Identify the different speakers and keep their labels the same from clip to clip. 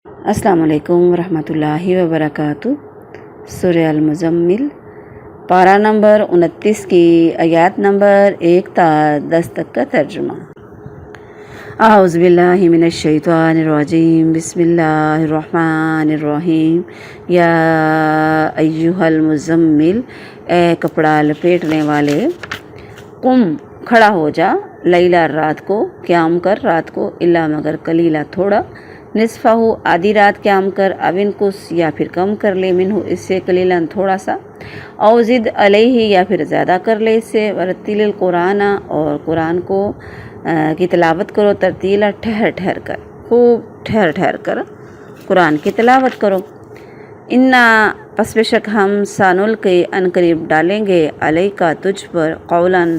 Speaker 1: السلام علیکم ورحمۃ اللہ وبرکاتہ۔ سورہ المزمل پارہ نمبر 29 کی آیات نمبر 1 تا 10 تک کا ترجمہ۔ اعوذ باللہ من الشیطان الرجیم، بسم اللہ الرحمن الرحیم۔ یا ایہا المزمل، اے کپڑا لپیٹنے والے، قم کھڑا ہو جا، لیلا رات کو قیام کر، رات کو، الا مگر قلیلا تھوڑا، نصفہ آدھی رات قیام کر، او انقص یا پھر کم کر لے، منہ اس سے، قلیلاً تھوڑا سا، او زد علیہ یا پھر زیادہ کر لے اس سے، ورتل القرآن اور قرآن کو کی تلاوت کرو، ترتیلا ٹھہر ٹھہر کر، خوب ٹھہر ٹھہر کر قرآن کی تلاوت کرو۔ انا پس بے شک ہم سانلقی ان قریب ڈالیں گے، علیکا تجھ پر، قولاً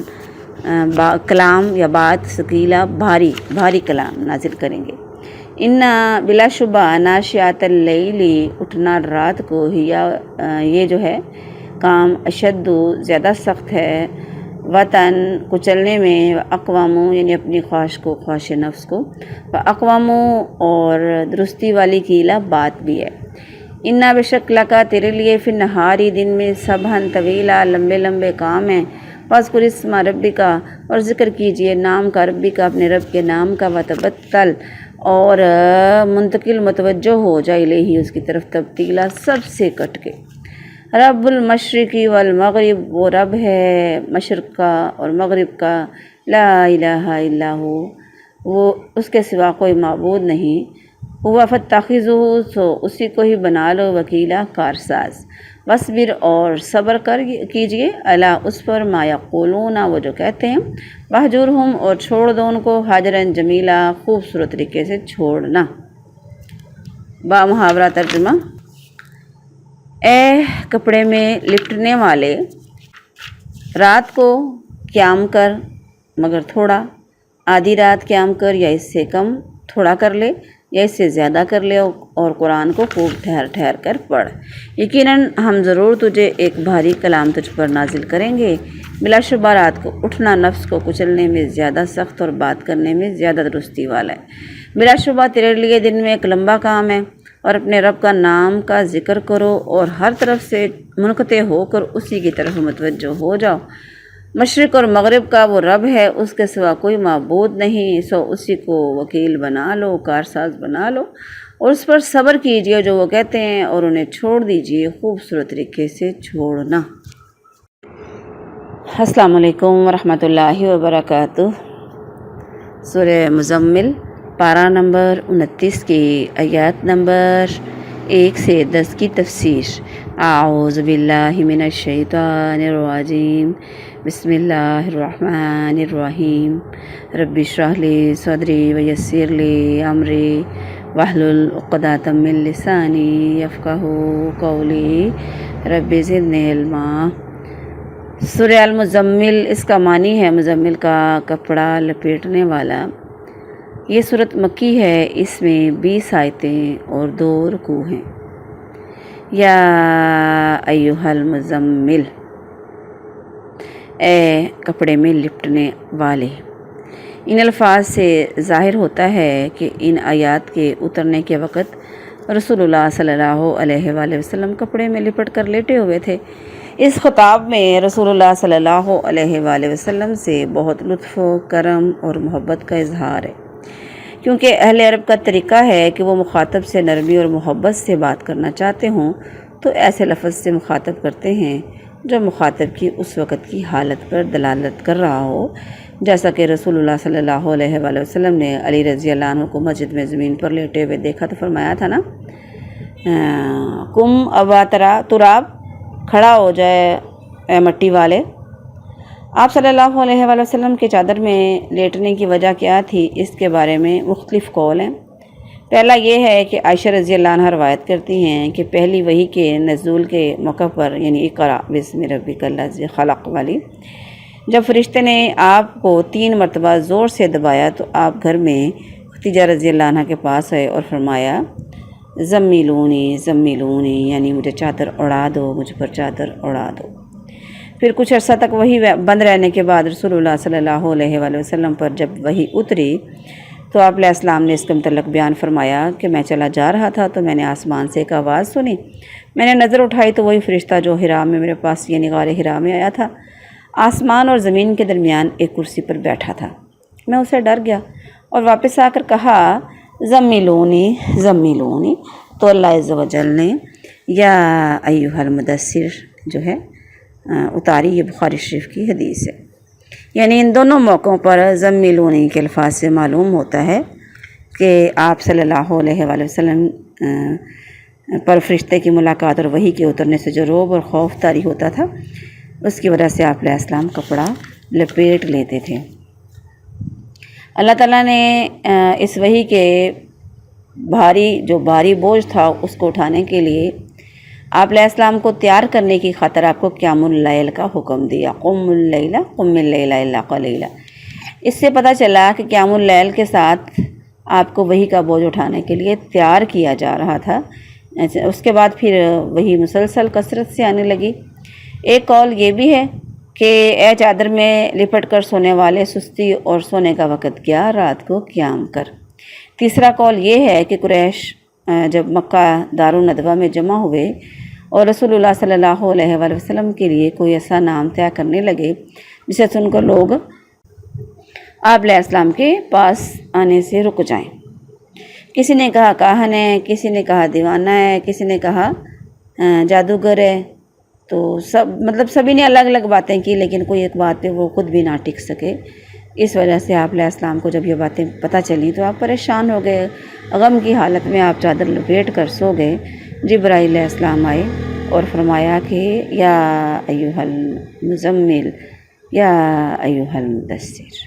Speaker 1: کلام یا بات، ثقیلا بھاری بھاری کلام نازل کریں گے۔ انا بلا شبہ ناشئات اللیلی اٹھنا رات کو، یہ جو ہے کام، اشد زیادہ سخت ہے، وطن کچلنے میں، اقوام یعنی اپنی خواہش کو، خواہش نفس کو، اقوام اور درستی والی کیلا بات بھی ہے۔ انا بے شک لکا تیرے لیے، فی النہاری دن میں، سبحن طویلا لمبے لمبے کام ہیں، واذکر اسم ربک اور ذکر کیجئے نام کا، ربی کا اپنے رب کے نام کا، وتبتل اور منتقل متوجہ ہو جائے، الیہ اس کی طرف، تبتیلا سب سے کٹ کے۔ رب المشرقی والمغرب، وہ رب ہے مشرق کا اور مغرب کا، لا الہ الا ہو، وہ اس کے سوا کوئی معبود نہیں، ہوا فاتخذہ سو اسی کو ہی بنا لو، وکیلا کارساز، وصبر اور صبر کیجئے، الا اس پر، ما یقولون وہ جو کہتے ہیں، وہجرہم اور چھوڑ دو ان کو، ہاجرن جمیلا خوبصورت طریقے سے چھوڑنا۔ با محاورہ ترجمہ۔ اے کپڑے میں لپٹنے والے، رات کو قیام کر مگر تھوڑا، آدھی رات قیام کر یا اس سے کم، تھوڑا کر لے یا اس سے زیادہ کر لے، اور قرآن کو خوب ٹھہر ٹھہر کر پڑھ، یقیناً ہم ضرور تجھے ایک بھاری کلام تجھ پر نازل کریں گے۔ بلا شبہ رات کو اٹھنا نفس کو کچلنے میں زیادہ سخت اور بات کرنے میں زیادہ درستی والا ہے۔ بلا شبہ تیرے لیے دن میں ایک لمبا کام ہے، اور اپنے رب کا نام کا ذکر کرو اور ہر طرف سے منقطع ہو کر اسی کی طرف متوجہ ہو جاؤ۔ مشرق اور مغرب کا وہ رب ہے، اس کے سوا کوئی معبود نہیں، سو اسی کو وکیل بنا لو، کارساز بنا لو، اور اس پر صبر کیجئے جو وہ کہتے ہیں، اور انہیں چھوڑ دیجئے خوبصورت طریقے سے چھوڑنا۔ السلام علیکم ورحمۃ اللہ وبرکاتہ۔ سورہ مزمل پارہ نمبر 29 کی آیات نمبر 1 سے 10 کی تفسیر۔ اعوذ باللہ من الشیطان الرجیم، بسم اللہ الرحمن الرحیم۔ رب اشرح لی صدری ویسر لی امری واحلل عقدۃ من لسانی یفقہوا قولی، رب زدنی علما۔ سورہ المزمل، اس کا معنی ہے مزمل کا کپڑا لپیٹنے والا۔ یہ سورت مکی ہے، اس میں 20 آیتیں اور 2 رکوع ہیں۔ یا ایہا المزمل، اے کپڑے میں لپٹنے والے۔ ان الفاظ سے ظاہر ہوتا ہے کہ ان آیات کے اترنے کے وقت رسول اللہ صلی اللہ علیہ وآلہ وسلم کپڑے میں لپٹ کر لیٹے ہوئے تھے۔ اس خطاب میں رسول اللہ صلی اللہ علیہ وآلہ وسلم سے بہت لطف و کرم اور محبت کا اظہار ہے، کیونکہ اہل عرب کا طریقہ ہے کہ وہ مخاطب سے نرمی اور محبت سے بات کرنا چاہتے ہوں تو ایسے لفظ سے مخاطب کرتے ہیں جو مخاطب کی اس وقت کی حالت پر دلالت کر رہا ہو، جیسا کہ رسول اللہ صلی اللہ علیہ وآلہ وسلم نے علی رضی اللہ عنہ کو مسجد میں زمین پر لیٹے ہوئے دیکھا تو فرمایا تھا نا، کم ابا تراب، کھڑا ہو جائے اے مٹی والے۔ آپ صلی اللہ علیہ وآلہ وسلم کے چادر میں لیٹنے کی وجہ کیا تھی، اس کے بارے میں مختلف قول ہیں۔ پہلا یہ ہے کہ عائشہ رضی اللہ عنہ روایت کرتی ہیں کہ پہلی وحی کے نزول کے موقع پر، یعنی اقرأ بسم ربک الذی خلق والی، جب فرشتے نے آپ کو 3 مرتبہ زور سے دبایا تو آپ گھر میں خدیجہ رضی اللہ عنہ کے پاس آئے اور فرمایا زمیلونی زمیلونی، یعنی مجھے چادر اڑا دو، مجھ پر چادر اڑا دو۔ پھر کچھ عرصہ تک وحی بند رہنے کے بعد رسول اللہ صلی اللہ علیہ وآلہ وسلم پر جب وحی اتری تو آپ علیہ السلام نے اس کے متعلق بیان فرمایا کہ میں چلا جا رہا تھا تو میں نے آسمان سے ایک آواز سنی، میں نے نظر اٹھائی تو وہی فرشتہ جو حرا میں میرے پاس یعنی غار حرا میں آیا تھا، آسمان اور زمین کے درمیان ایک کرسی پر بیٹھا تھا۔ میں اسے ڈر گیا اور واپس آ کر کہا زملونی زملونی، تو اللہ عز و جل نے یا ایھا المدثر جو ہے اتاری، یہ بخاری شریف کی حدیث ہے۔ یعنی ان دونوں موقعوں پر زملونی کے الفاظ سے معلوم ہوتا ہے کہ آپ صلی اللہ علیہ وآلہ وسلم پر فرشتے کی ملاقات اور وحی کے اترنے سے جو رعب اور خوف طاری ہوتا تھا، اس کی وجہ سے آپ علیہ السلام کپڑا لپیٹ لیتے تھے۔ اللہ تعالیٰ نے اس وحی کے بھاری بوجھ تھا اس کو اٹھانے کے لیے آپ علیہ السلام کو تیار کرنے کی خاطر آپ کو قیام اللیل کا حکم دیا، قم اللیل الا قلیلا۔ اس سے پتہ چلا کہ قیام اللیل کے ساتھ آپ کو وحی کا بوجھ اٹھانے کے لیے تیار کیا جا رہا تھا۔ اس کے بعد پھر وحی مسلسل کثرت سے آنے لگی۔ ایک قول یہ بھی ہے کہ اے چادر میں لپٹ کر سونے والے، سستی اور سونے کا وقت کیا، رات کو قیام کر۔ تیسرا قول یہ ہے کہ قریش جب مکہ دارالندوہ میں جمع ہوئے اور رسول اللہ صلی اللہ علیہ وآلہ وسلم کے لیے کوئی ایسا نام طے کرنے لگے جسے سن کر لوگ آپ علیہ السلام کے پاس آنے سے رک جائیں۔ کسی نے کہا کاہن ہے، کسی نے کہا دیوانہ ہے، کسی نے کہا جادوگر ہے، تو سبھی نے الگ الگ باتیں کی، لیکن کوئی ایک بات پہ وہ خود بھی نہ ٹک سکے۔ اس وجہ سے آپ علیہ السلام کو جب یہ باتیں پتہ چلیں تو آپ پریشان ہو گئے، غم کی حالت میں آپ چادر لپیٹ کر سو گئے۔ جبرائیل علیہ السلام آئے اور فرمایا کہ یا ایھا المزمل یا ایھا المدثر۔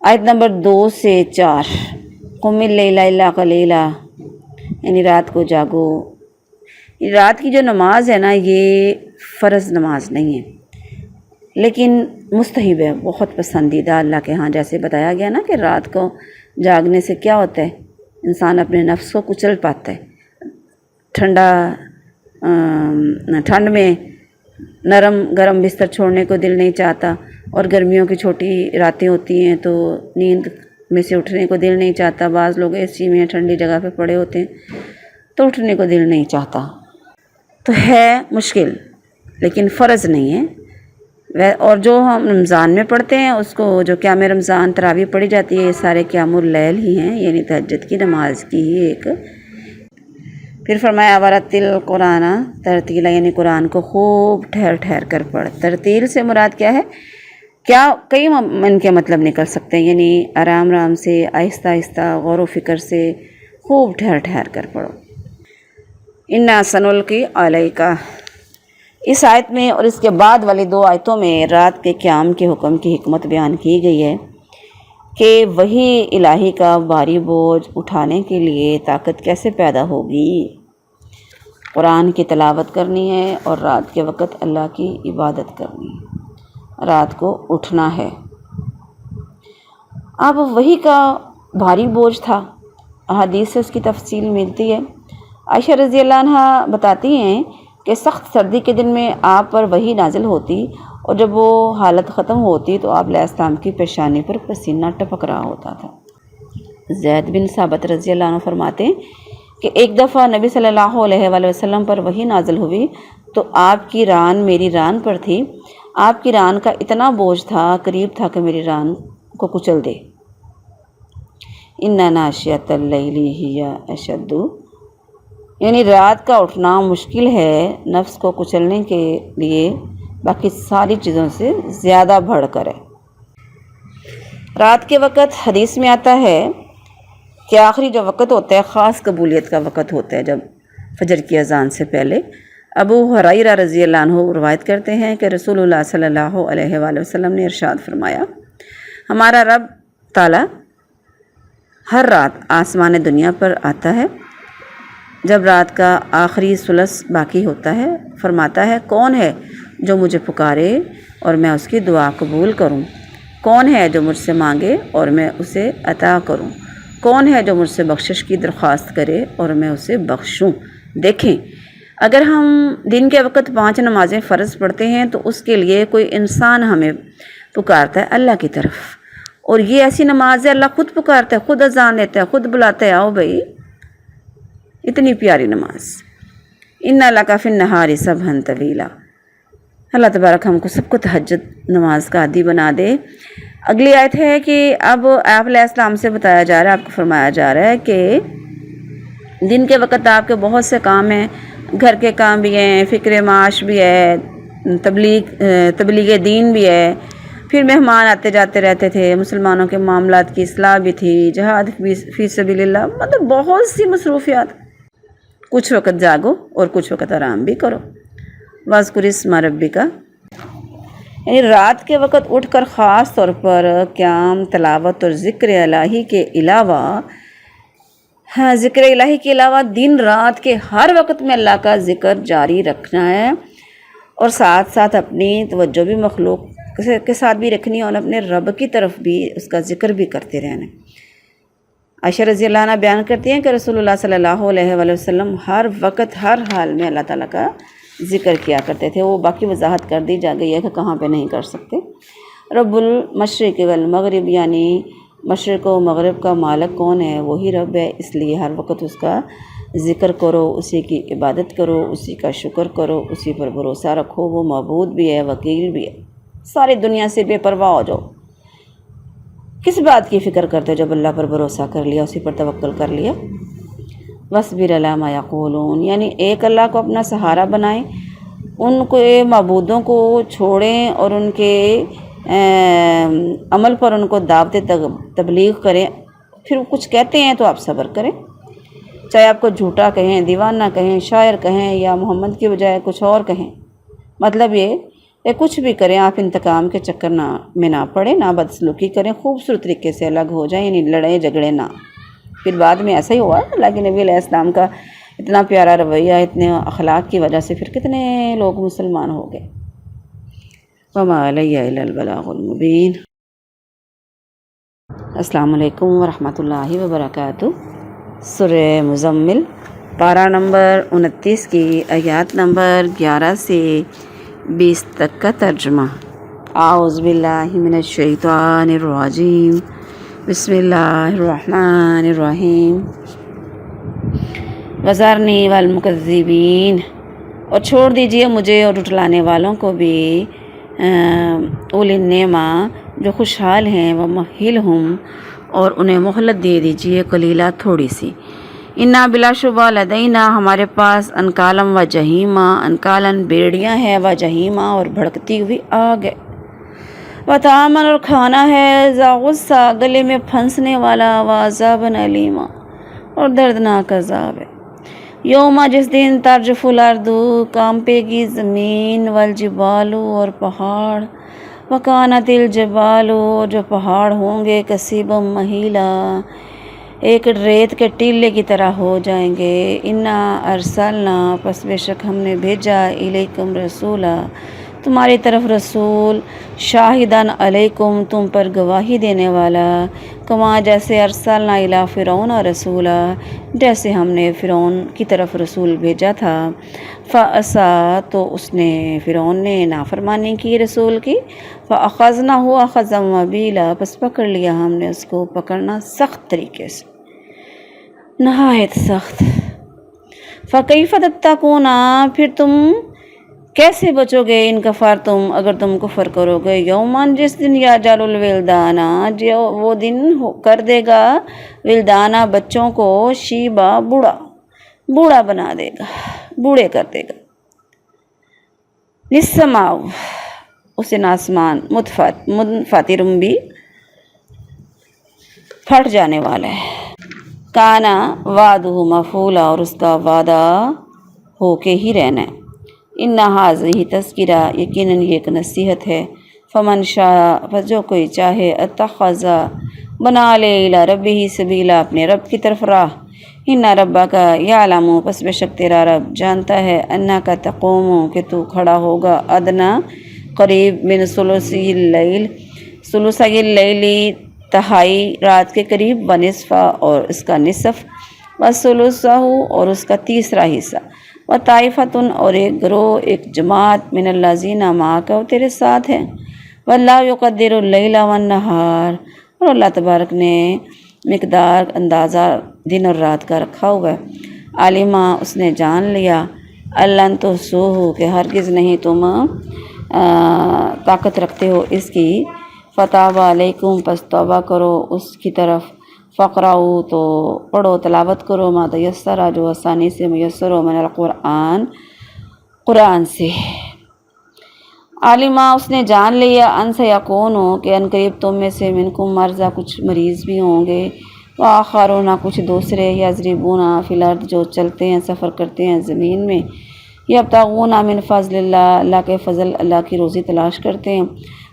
Speaker 1: آیت نمبر 2 سے 4، قم اللیل الا قلیلا، یعنی رات کو جاگو۔ رات کی جو نماز ہے نا، یہ فرض نماز نہیں ہے لیکن مستحب ہے، بہت پسندیدہ اللہ کے ہاں۔ جیسے بتایا گیا نا کہ رات کو جاگنے سے کیا ہوتا ہے، انسان اپنے نفس کو کچل پاتا ہے۔ ٹھنڈ میں نرم گرم بستر چھوڑنے کو دل نہیں چاہتا، اور گرمیوں کی چھوٹی راتیں ہوتی ہیں تو نیند میں سے اٹھنے کو دل نہیں چاہتا۔ بعض لوگ اے سی میں ٹھنڈی جگہ پہ پڑے ہوتے ہیں تو اٹھنے کو دل نہیں چاہتا، تو ہے مشکل لیکن فرض نہیں ہے۔ اور جو ہم رمضان میں پڑھتے ہیں اس کو، جو قیام رمضان تراویح پڑھی جاتی ہے، یہ سارے قیام اللیل ہی ہیں، یعنی تہجد کی نماز کی ہی ایک۔ پھر فرمایا ورتل قرآن ترتیلا، یعنی قرآن کو خوب ٹھہر ٹھہر کر پڑھ۔ ترتیل سے مراد کیا ہے؟ کئی ان کے مطلب نکل سکتے ہیں، یعنی آرام آرام سے، آہستہ آہستہ، غور و فکر سے خوب ٹھہر ٹھہر کر پڑھو۔ انا سنلقی علیک، اس آیت میں اور اس کے بعد والی 2 آیتوں میں رات کے قیام کے حکم کی حکمت بیان کی گئی ہے کہ وحی الہی کا بھاری بوجھ اٹھانے کے لیے طاقت کیسے پیدا ہوگی۔ قرآن کی تلاوت کرنی ہے اور رات کے وقت اللہ کی عبادت کرنی ہے، رات کو اٹھنا ہے۔ اب وحی کا بھاری بوجھ تھا، احادیث سے اس کی تفصیل ملتی ہے۔ عائشہ رضی اللہ عنہ بتاتی ہیں کہ سخت سردی کے دن میں آپ پر وحی نازل ہوتی اور جب وہ حالت ختم ہوتی تو آپ علیہ السلام کی پیشانی پر پسینہ ٹپک رہا ہوتا تھا۔ زید بن ثابت رضی اللہ عنہ فرماتے ہیں کہ ایک دفعہ نبی صلی اللہ علیہ وآلہ وسلم پر وحی نازل ہوئی تو آپ کی ران میری ران پر تھی، آپ کی ران کا اتنا بوجھ تھا، قریب تھا کہ میری ران کو کچل دے۔ اِنَّ نَاشِئَةَ اللَّيْلِ هِیَ أَشَدُّ، یعنی رات کا اٹھنا مشکل ہے نفس کو کچلنے کے لیے باقی ساری چیزوں سے زیادہ بڑھ کر ہے۔ رات کے وقت حدیث میں آتا ہے کہ آخری جو وقت ہوتا ہے خاص قبولیت کا وقت ہوتا ہے، جب فجر کی اذان سے پہلے۔ ابو ہریرہ رضی اللہ عنہ روایت کرتے ہیں کہ رسول اللہ صلی اللہ علیہ وآلہ وسلم نے ارشاد فرمایا، ہمارا رب تعالیٰ ہر رات آسمان دنیا پر آتا ہے جب رات کا آخری ثلث باقی ہوتا ہے، فرماتا ہے کون ہے جو مجھے پکارے اور میں اس کی دعا قبول کروں، کون ہے جو مجھ سے مانگے اور میں اسے عطا کروں، کون ہے جو مجھ سے بخشش کی درخواست کرے اور میں اسے بخشوں۔ دیکھیں، اگر ہم دن کے وقت 5 نمازیں فرض پڑھتے ہیں تو اس کے لیے کوئی انسان ہمیں پکارتا ہے اللہ کی طرف، اور یہ ایسی نماز ہے اللہ خود پکارتا ہے، خود اذان دیتا ہے، خود بلاتا ہے، آؤ بھائی، اتنی پیاری نماز۔ ان لک فی النہار سبحا طویلا۔ اللہ تبارک ہم کو سب کو تہجد نماز کا عادی بنا دے۔ اگلی آیت ہے کہ اب آپ علیہ السلام سے بتایا جا رہا ہے، آپ کو فرمایا جا رہا ہے کہ دن کے وقت آپ کے بہت سے کام ہیں، گھر کے کام بھی ہیں، فکر معاش بھی ہے، تبلیغ دین بھی ہے، پھر مہمان آتے جاتے رہتے تھے، مسلمانوں کے معاملات کی اصلاح بھی تھی، جہاد فی سبیل اللہ، مطلب بہت سی مصروفیات۔ کچھ وقت جاگو اور کچھ وقت آرام بھی کرو۔ واذکر اسم ربک، یعنی رات کے وقت اٹھ کر خاص طور پر قیام، تلاوت اور ذکر الہی کے علاوہ ذکر الہی کے علاوہ دن رات کے ہر وقت میں اللہ کا ذکر جاری رکھنا ہے، اور ساتھ ساتھ اپنی توجہ بھی مخلوق کے ساتھ بھی رکھنی ہے، اور اپنے رب کی طرف بھی اس کا ذکر بھی کرتے رہنا ہے۔ عائشہ رضی اللہ عنہ بیان کرتی ہیں کہ رسول اللہ صلی اللہ علیہ وآلہ وسلم ہر وقت ہر حال میں اللہ تعالیٰ کا ذکر کیا کرتے تھے۔ وہ باقی وضاحت کر دی جا گئی ہے کہ کہاں پہ نہیں کر سکتے۔ رب المشرق والمغرب، یعنی مشرق و مغرب کا مالک کون ہے؟ وہی رب ہے، اس لیے ہر وقت اس کا ذکر کرو، اسی کی عبادت کرو، اسی کا شکر کرو، اسی پر بھروسہ رکھو۔ وہ معبود بھی ہے، وکیل بھی ہے، ساری دنیا سے بے پرواہ ہو جاؤ۔ کس بات کی فکر کرتے جب اللہ پر بھروسہ کر لیا، اسی پر توکل کر لیا۔ وَاصْبِرْ عَلَىٰ مَا يَقُولُونَ، یعنی ایک اللہ کو اپنا سہارا بنائیں، ان کو معبودوں کو چھوڑیں اور ان کے عمل پر ان کو دعوت تبلیغ کریں۔ پھر وہ کچھ کہتے ہیں تو آپ صبر کریں، چاہے آپ کو جھوٹا کہیں، دیوانہ کہیں، شاعر کہیں، یا محمد کی بجائے کچھ اور کہیں، مطلب یہ کہ کچھ بھی کریں آپ انتقام کے چکر میں نہ پڑیں، نہ بدسلوکی کریں، خوبصورت طریقے سے الگ ہو جائیں، یعنی لڑیں جھگڑیں نہ۔ پھر بعد میں ایسا ہی ہوا، اللہ کے نبی علیہ السلام کا اتنا پیارا رویہ، اتنے اخلاق کی وجہ سے پھر کتنے لوگ مسلمان ہو گئے۔ وَمَا عَلَيَّ إِلَّا الْبَلَاغُ الْمُبِينُ۔ السلام علیکم ورحمۃ اللہ وبرکاتہ۔ سورہ مزمل، پارہ نمبر 29 کی آیات نمبر 11 سے 20 تک کا ترجمہ۔ اعوذ باللہ من الشیطان الرجیم، بسم اللہ الرحمن الرحیم۔ وَذَرْنِي وَالْمُكَذِّبِينَ، اور چھوڑ دیجئے مجھے اور جھٹلانے والوں کو بھی، اولی النعمہ جو خوشحال ہیں، وَمَهِّلْهُمْ، اور انہیں مہلت دے دیجئے قلیلہ تھوڑی سی۔ انا بلا شبہ لدینا، ہمارے پاس، انکالم و جہیمہ، انکالن بیڑیاں ہیں، و جہیمہ اور بھڑکتی ہوئی آگ ہے، و طعامن اور کھانا ہے، ذا غصہ گلے میں پھنسنے والا، و عذابن علیمہ اور دردناک عذاب ہے۔ یوما جس دن ترجف الارض کانپے گی زمین، والجبال اور پہاڑ، وکانت الجبال جو پہاڑ ہوں گے، کثیبا مہیلا ایک ریت کے ٹیلے کی طرح ہو جائیں گے۔ انا ارسلنا، پس بے شک ہم نے بھیجا، الیکم رسولا، تمہاری طرف رسول، شاہدان علیکم، تم پر گواہی دینے والا، کما جیسے ارسلنا الی فرعون رسولا، جیسے ہم نے فرعون کی طرف رسول بھیجا تھا۔ فعصا، تو اس نے فرعون نے نافرمانی کی رسول کی۔ فاخذناہ اخذا وبیلا، پس پکڑ لیا ہم نے اس کو پکڑنا سخت طریقے سے، نہایت سخت۔ فکیف تتقون، پھر تم کیسے بچو گے، ان کفرتم، اگر تم کفر کرو گے، یومن جس دن، یجعل الولدان، جو وہ دن کر دے گا، ولدانا بچوں کو، شیبا بوڑھا بنا دے گا، بوڑھے کر دے گا۔ للسماء، اسے آسمان، منفطرم بھی پھٹ جانے والا ہے، کانا وعدہ مفعولا، اور اس کا وعدہ ہو کے ہی رہنا ہے۔ ان ھذہ تذکرہ، یقیناً یہ ایک نصیحت ہے، فمن شاء، پس جو کوئی چاہے، اتخذ، بنا لے، الی ربہ سبیلا، اپنے رب کی طرف راہ۔ ان ربک یعلم، پس بے شک تیرا رب جانتا ہے، انک تقوم، کہ تو کھڑا ہوگا، ادنا قریب، من ثلثی اللیل، ثلثی اللیل تہائی رات کے قریب، ونصفہ اور اس کا نصف، وثلثہ اور اس کا تیسرا حصہ، وطائفتن اور ایک گروہ، ایک جماعت، من الذین معک، وہ تیرے ساتھ ہیں، واللہ یقدر اللیل والنہار، اور اللہ تبارک نے مقدار اندازہ دن اور رات کا رکھا ہوا ہے۔ عالمہ اس نے جان لیا، اللہ تو سو ہو کہ ہرگز نہیں تم طاقت رکھتے ہو اس کی، فتح علیکم پس توبہ کرو اس کی طرف، فقراؤ تو پڑھو تلاوت کرو، ما تیسر جو آسانی سے میسر ہو من القرآن، قرآن سے۔ عالمہ اس نے جان لیا ان سے یکون ہو کہ ان قریب تم میں سے منکم مرضى کچھ مریض بھی ہوں گے، وآخرون کچھ دوسرے یضربون فی الارض جو چلتے ہیں سفر کرتے ہیں زمین میں، یبتغون من فضل اللہ اللہ کے فضل اللہ کی روزی تلاش کرتے ہیں،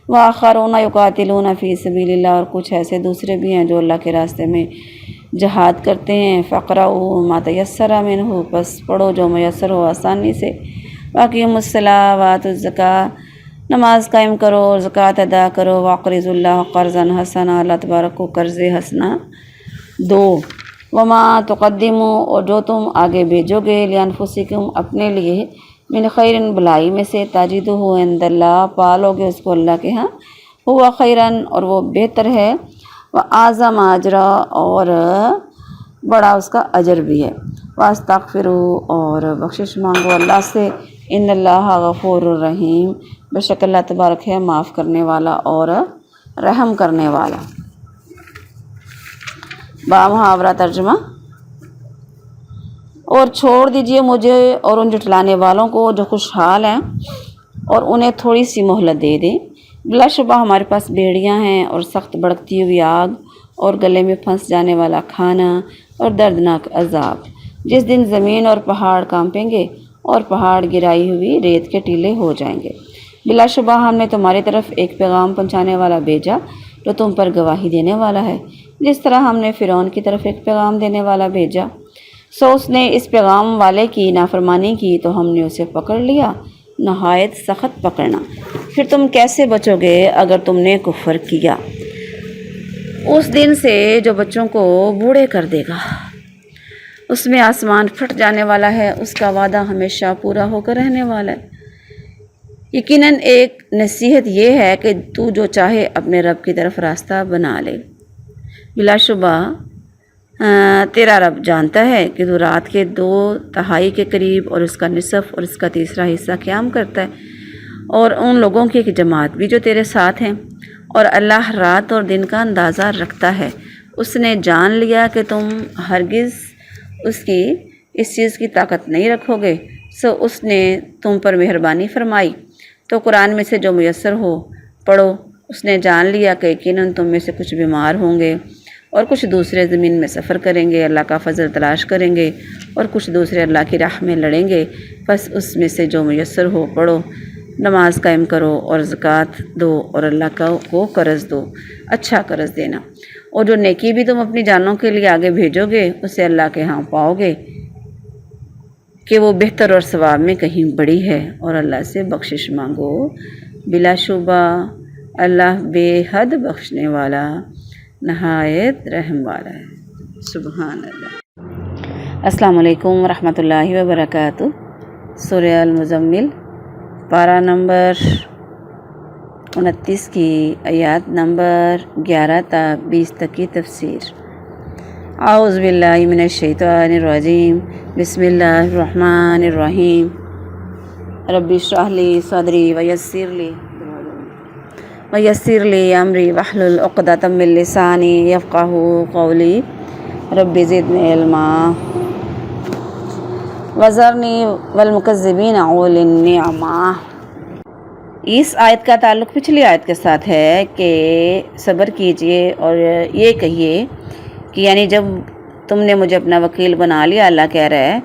Speaker 1: وآخرون یقاتلون فی سبیل اللہ اور کچھ ایسے دوسرے بھی ہیں جو اللہ کے راستے میں جہاد کرتے ہیں، فقرؤوا ما تیسر منہ پس پڑھو جو میسر ہو آسانی سے، واقیموا الصلاۃ وآتوا الزکاۃ نماز قائم کرو اور زکوٰۃ ادا کرو، واقرضوا اللہ قرضا حسنا اللہ تبارک کو قرض حسنا دو، وما تقدموا اور جو تم آگے بھیجو گے لانفسکم اپنے لیے، من خیر بھلائی میں سے، تجدہ عند اللہ پالو گے اس کو اللہ کے ہاں، ہوا خیرن اور وہ بہتر ہے، واعظم اجرا اور بڑا اس کا اجر بھی ہے، واستغفروا اور بخشش مانگو اللہ سے، ان اللہ غفور الرحیم بے شک اللہ تبارک ہے معاف کرنے والا اور رحم کرنے والا۔ بامحاورہ ترجمہ، اور چھوڑ دیجئے مجھے اور ان جھٹلانے والوں کو جو خوشحال ہیں، اور انہیں تھوڑی سی مہلت دے دیں، بلا شبہ ہمارے پاس بیڑیاں ہیں اور سخت بھڑکتی ہوئی آگ اور گلے میں پھنس جانے والا کھانا اور دردناک عذاب، جس دن زمین اور پہاڑ کانپیں گے اور پہاڑ گرائی ہوئی ریت کے ٹیلے ہو جائیں گے۔ بلا شبہ ہم نے تمہاری طرف ایک پیغام پہنچانے والا بھیجا جو تم پر گواہی دینے والا ہے، جس طرح ہم نے فرعون کی طرف ایک پیغام دینے والا بھیجا، سو اس نے اس پیغام والے کی نافرمانی کی تو ہم نے اسے پکڑ لیا نہایت سخت پکڑنا، پھر تم کیسے بچو گے اگر تم نے کفر کیا۔ اس دن سے جو بچوں کو بوڑھے کر دے گا، اس میں آسمان پھٹ جانے والا ہے، اس کا وعدہ ہمیشہ پورا ہو کر رہنے والا ہے۔ یقیناً ایک نصیحت یہ ہے کہ تو جو چاہے اپنے رب کی طرف راستہ بنا لے، بلا شبہ تیرا رب جانتا ہے کہ تو رات کے 2/3 کے قریب اور اس کا نصف اور اس کا تیسرا حصہ قیام کرتا ہے، اور ان لوگوں کی ایک جماعت بھی جو تیرے ساتھ ہیں، اور اللہ رات اور دن کا اندازہ رکھتا ہے۔ اس نے جان لیا کہ تم ہرگز اس کی اس چیز کی طاقت نہیں رکھو گے، سو اس نے تم پر مہربانی فرمائی، تو قرآن میں سے جو میسر ہو پڑھو۔ اس نے جان لیا کہ یقیناً تم میں سے کچھ بیمار ہوں گے اور کچھ دوسرے زمین میں سفر کریں گے، اللہ کا فضل تلاش کریں گے، اور کچھ دوسرے اللہ کی راہ میں لڑیں گے، بس اس میں سے جو میسر ہو پڑھو، نماز قائم کرو اور زکوٰۃ دو اور اللہ کو قرض دو، اچھا قرض دینا، اور جو نیکی بھی تم اپنی جانوں کے لیے آگے بھیجو گے اسے اللہ کے ہاں پاؤ گے کہ وہ بہتر اور ثواب میں کہیں بڑی ہے، اور اللہ سے بخشش مانگو، بلا شبہ اللہ بے حد بخشنے والا نہایت رحم والا ہے۔ سبحان اللہ۔ السلام علیکم ورحمۃ اللہ وبرکاتہ۔ سورہ المزمل پارہ نمبر 29 کی آیات نمبر 11 تا 20 تک کی تفسیر۔ اعوذ باللہ من الشیطان الرجیم، بسم اللہ الرحمن الرحیم، رب اشرح لی صدری ویسر لی امری واحلل عقدۃ من لسانی یفقہوا قولی، رب زدنی علما وذرنی والمکذبین اولی النعمہ۔ اس آیت کا تعلق پچھلی آیت کے ساتھ ہے کہ صبر کیجئے اور یہ کہیے کہ یعنی جب تم نے مجھے اپنا وکیل بنا لیا، اللہ کہہ رہا ہے،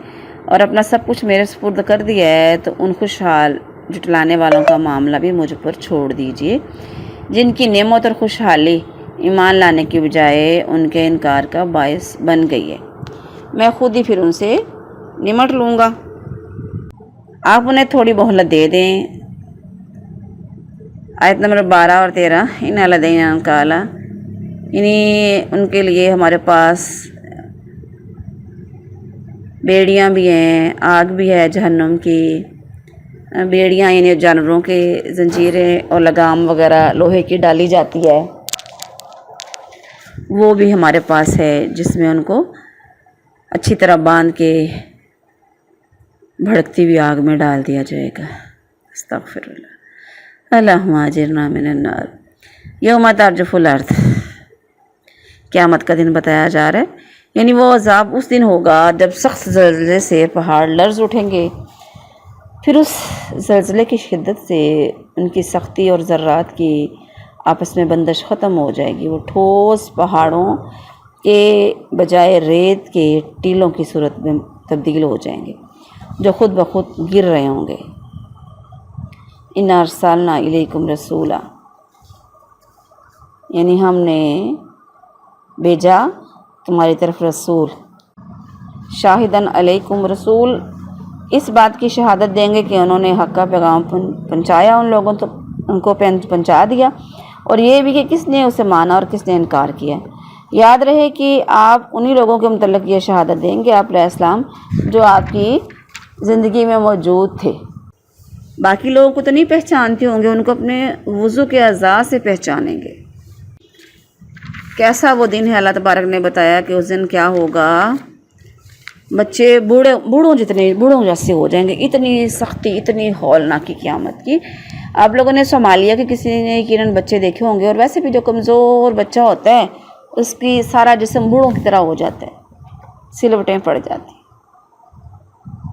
Speaker 1: اور اپنا سب کچھ میرے سپرد کر دیا ہے، تو ان خوشحال جھٹلانے والوں کا معاملہ بھی مجھ پر چھوڑ دیجئے، جن کی نعمت اور خوشحالی ایمان لانے کی بجائے ان کے انکار کا باعث بن گئی ہے، میں خود ہی پھر ان سے نمٹ لوں گا۔ آپ انہیں تھوڑی مہلت دے دیں۔ آیت نمبر 12 اور 13، ان لدینا کالا، یعنی ان کے لیے ہمارے پاس بیڑیاں بھی ہیں، آگ بھی ہے جہنم کی، بیڑیاں یعنی جانوروں کے زنجیریں اور لگام وغیرہ لوہے کی ڈالی جاتی ہے، وہ بھی ہمارے پاس ہے جس میں ان کو اچھی طرح باندھ کے بھڑکتی ہوئی آگ میں ڈال دیا جائے گا۔ استغفر اللہ۔ اللہم اجرنا من النار۔ یوم ترجف الارض، قیامت کا دن بتایا جا رہا ہے، یعنی وہ عذاب اس دن ہوگا جب سخت زلزلے سے پہاڑ لرز اٹھیں گے، پھر اس زلزلے کی شدت سے ان کی سختی اور ذرات کی آپس میں بندش ختم ہو جائے گی، وہ ٹھوس پہاڑوں کے بجائے ریت کے ٹیلوں کی صورت میں تبدیل ہو جائیں گے جو خود بخود گر رہے ہوں گے۔ انا ارسلنا الیکم رسولا، یعنی ہم نے بھیجا تمہاری طرف رسول، شاہدن علیکم، رسول اس بات کی شہادت دیں گے کہ انہوں نے حق کا پیغام پہنچایا، ان لوگوں تو ان کو پہنچا دیا، اور یہ بھی کہ کس نے اسے مانا اور کس نے انکار کیا۔ یاد رہے کہ آپ انہی لوگوں کے متعلق یہ شہادت دیں گے، آپ علیہ السلام، جو آپ کی زندگی میں موجود تھے۔ باقی لوگوں کو تو نہیں پہچانتے ہوں گے، ان کو اپنے وضو کے اعضاء سے پہچانیں گے۔ کیسا وہ دن ہے، اللہ تبارک نے بتایا کہ اس دن کیا ہوگا، بچے بوڑھوں جیسے ہو جائیں گے، اتنی سختی، اتنی ہولناکی قیامت کی۔ آپ لوگوں نے صومالیہ کے کسی نے یقیناً بچے دیکھے ہوں گے، اور ویسے بھی جو کمزور بچہ ہوتا ہے اس کی سارا جسم بوڑھوں کی طرح ہو جاتا ہے، سلوٹیں پڑ جاتی۔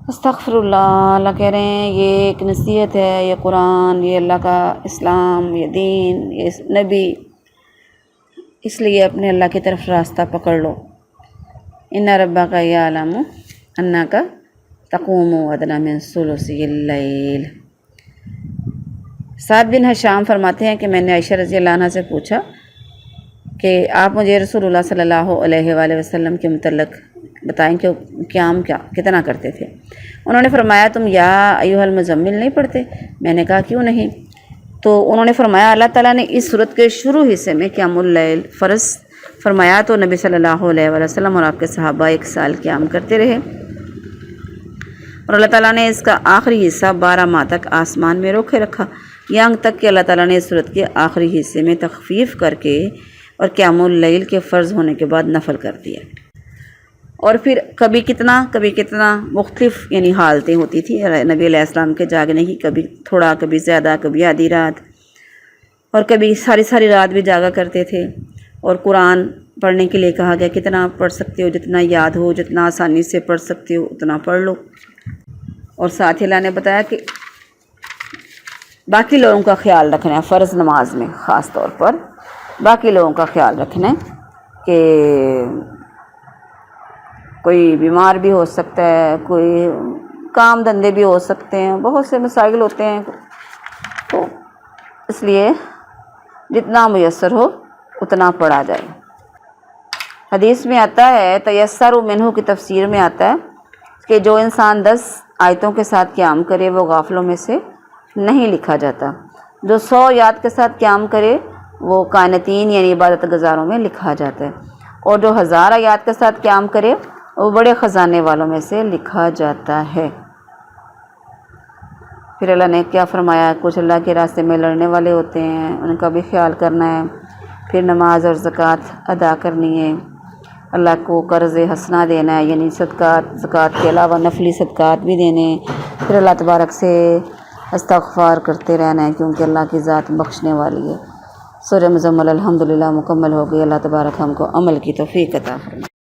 Speaker 1: استغفر اللہ، اللہ کہہ رہے ہیں یہ ایک نصیحت ہے، یہ قرآن، یہ اللہ کا اسلام، یہ دین، یہ نبی، اس لیے اپنے اللہ کی طرف راستہ پکڑ لو۔ ان ربک یعلم انک تقوم ادنی من ثلثی اللیل۔ سعد بن ہشام فرماتے ہیں کہ میں نے عائشہ رضی اللہ عنہ سے پوچھا کہ آپ مجھے رسول اللہ صلی اللہ علیہ وآلہ وسلم کے متعلق بتائیں کہ قیام کتنا کرتے تھے۔ انہوں نے فرمایا تم یا ایھا المزمل نہیں پڑھتے؟ میں نے کہا کیوں نہیں؟ تو انہوں نے فرمایا اللہ تعالیٰ نے اس صورت کے شروع حصے میں قیام اللیل فرض فرمایا تو نبی صلی اللہ علیہ وآلہ وسلم اور آپ کے صحابہ 1 سال قیام کرتے رہے، اور اللہ تعالیٰ نے اس کا آخری حصہ 12 ماہ تک آسمان میں روکے رکھا، یہاں تک کہ اللہ تعالیٰ نے اس صورت کے آخری حصے میں تخفیف کر کے اور قیام اللیل کے فرض ہونے کے بعد نفل کر دیا۔ اور پھر کبھی کتنا مختلف یعنی حالتیں ہوتی تھی نبی علیہ السلام کے جاگنے کی، کبھی تھوڑا، کبھی زیادہ، کبھی آدھی رات، اور کبھی ساری رات بھی جاگا کرتے تھے۔ اور قرآن پڑھنے کے لیے کہا گیا کتنا پڑھ سکتے ہو، جتنا یاد ہو، جتنا آسانی سے پڑھ سکتے ہو اتنا پڑھ لو۔ اور ساتھ ہی اللہ نے بتایا کہ باقی لوگوں کا خیال رکھنا ہے، فرض نماز میں خاص طور پر باقی لوگوں کا خیال رکھنا ہے کہ کوئی بیمار بھی ہو سکتا ہے، کوئی کام دھندے بھی ہو سکتے ہیں، بہت سے مسائل ہوتے ہیں، تو اس لیے جتنا میسر ہو اتنا پڑھا جائے۔ حدیث میں آتا ہے، تیسر منہ کی تفسیر میں آتا ہے کہ جو انسان 10 آیتوں کے ساتھ قیام کرے وہ غافلوں میں سے نہیں لکھا جاتا، جو 100 آیات کے ساتھ قیام کرے وہ قانتین یعنی عبادت گزاروں میں لکھا جاتا ہے، اور جو 1000 آیات کے ساتھ قیام کرے وہ بڑے خزانے والوں میں سے لکھا جاتا ہے۔ پھر اللہ نے کیا فرمایا، کچھ اللہ کے راستے میں لڑنے والے ہوتے ہیں، ان کا بھی خیال کرنا ہے، پھر نماز اور زکوٰۃ ادا کرنی ہے، اللہ کو قرض حسنہ دینا ہے، یعنی زکوٰۃ کے علاوہ نفلی صدقات بھی دینے ہیں، پھر اللہ تبارک سے استغفار کرتے رہنا ہے کیونکہ اللہ کی ذات بخشنے والی ہے۔ سورہ مزمل الحمدللہ مکمل ہو گئی۔ اللہ تبارک ہم کو عمل کی توفیق عطا فرمائے۔